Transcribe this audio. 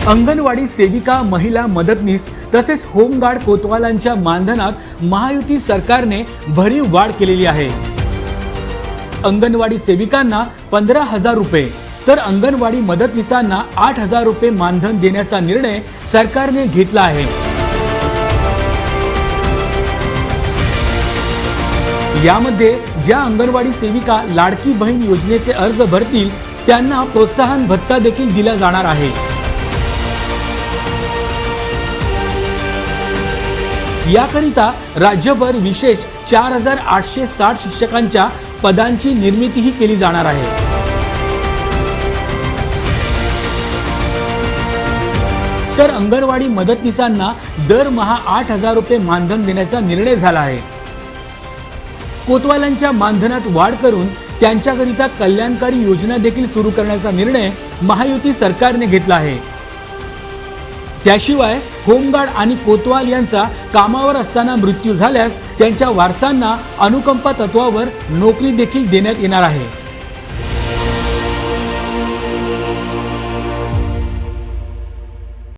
अंगणवाडी सेविका, महिला मदतनीस तसेच होमगार्ड कोतवालांच्या मानधनात महायुती सरकारने भरीव वाढ केलेली आहे। अंगणवाडी सेविकांना 15,000 रुपये तर अंगणवाडी मदतनीसांना 8,000 रुपये मानधन देण्याचा निर्णय सरकारने घेतला आहे। यामध्ये ज्या अंगणवाडी सेविका लाडकी बहीण योजनेचे अर्ज भरतील त्यांना प्रोत्साहन भत्ता देखील दिला जाणार आहे। याकरिता राज्यभर विशेष 4,860 शिक्षकांच्या पदांची निर्मितीही केली जाणार आहे। तर अंगणवाडी मदतनीसांना दरमहा 8,000 रुपये मानधन देण्याचा निर्णय झाला आहे। कोतवालांच्या मानधनात वाढ करून त्यांच्याकरिता कल्याणकारी योजना देखील सुरू करण्याचा निर्णय महायुती सरकारने घेतला आहे। त्याशिवाय होमगार्ड आणि कोतवाल यांचा कामावर असताना मृत्यू झाल्यास त्यांच्या वारसांना अनुकंपा तत्वावर नोकरी देखील देण्यात येणार आहे।